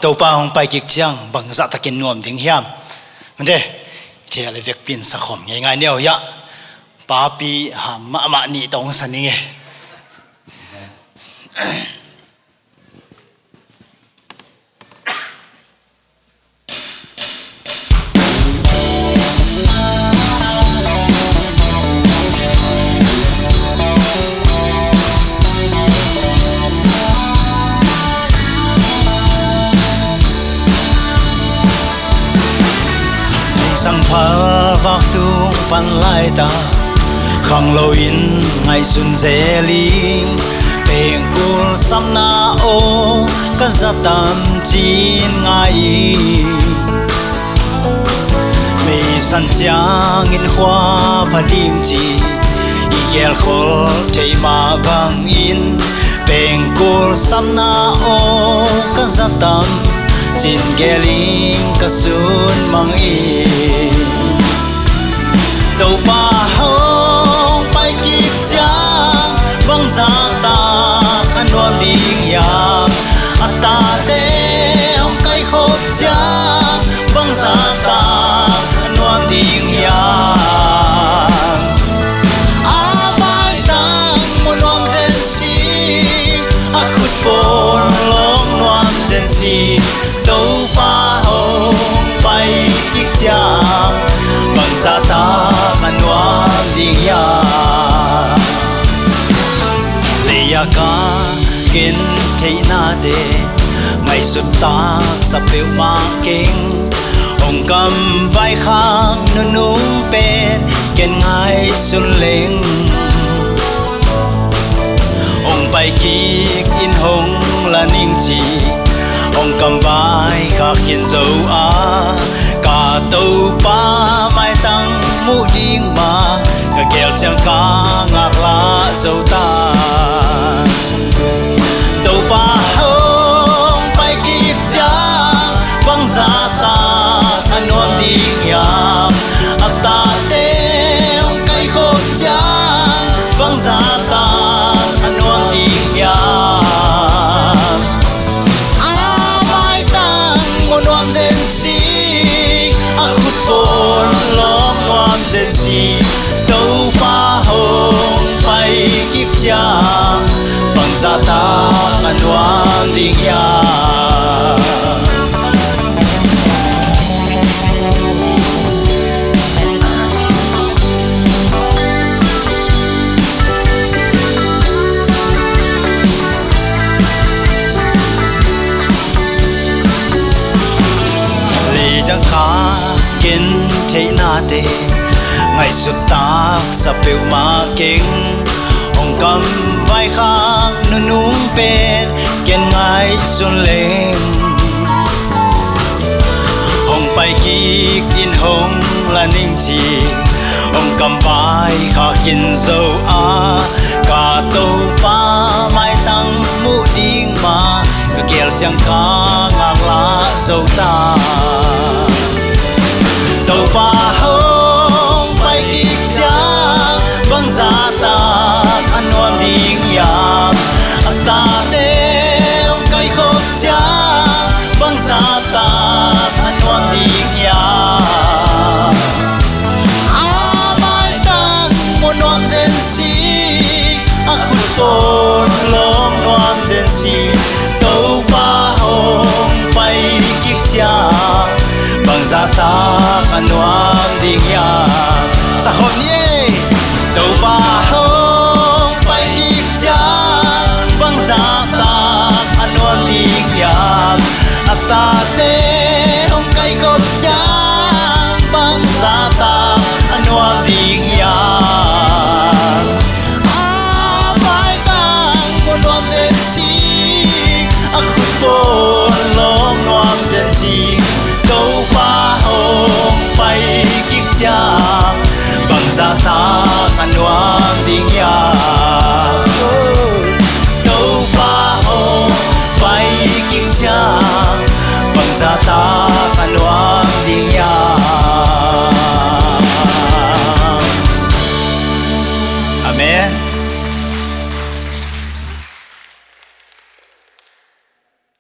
tàu pa hong pai kik chiang bang za takin nuam ding hiam mande thia le vek pin sa khom ngai ngai neo ya pa pi ha ma ni tong sani nge sang phá vác tu pan lai ta khang lo in ngày xuân dễ linh bèn cul sam na o ka za tam chin ngai mi san chiang in hoa pha ding chi i gel khol thei ma bang in bèn cul sam na o ka za tam chin geling ka sun mang i tàu pa hong pai kip chang bang za ta an nuam ding yang ata te hong kai khop chang bang za ta an nuam ding yang a bai tang mo nuam zen si a khut pon long nuam zen si tàu pa hong pai kip chang bang za ta kan nuam ding ya leya ka kin thei na de ngày xuân ta sắp biểu ma kinh ông cầm vai khang nu nung pen ken ngày xuân lên ông bay kik in hong là ning chi ông cầm vai khắc hiền dấu á cả tàu pa mai tăng mu ding ma ka gel chang ka ngak la dấu ta tàu pa hong pai kip chang bang za ta an nuam ding yang ata te hong kai khop chang bang za ta an nuam ding yang zen si tàu pa hong pai kip chang bang za ta an nuam ding yang li dang ka kin thei na te ngày xuân ta sắp biểu ma kinh ông cầm vai khang nu nung pen ken ngày xuân lên ông pai kik in hong là ning chi ông cầm vai khắc in dấu a cả tàu pa mai tăng mu ding ma ka gel chang ka ngak la dấu ta tàu pa hong pai kip chang bang za ta an nuam ding yang ata te hong kai khop chang bang za ta an nuam ding yang a mai tang mo nuam zen si a khut pon long nuam zen si tàu pa hong pai kip chang bang za ta an nuam ding yang sa khom ye tàu pa hong pai kip chang bang za ta an nuam ding yang ata te hong kai khop chang bang za ta an nuam ding yang a pai tang mo nuam zen si a khut pon long nuam zen si tàu pa hong pai kip chang bang za ta an nuam ding yang tàu pa hong pai kip chang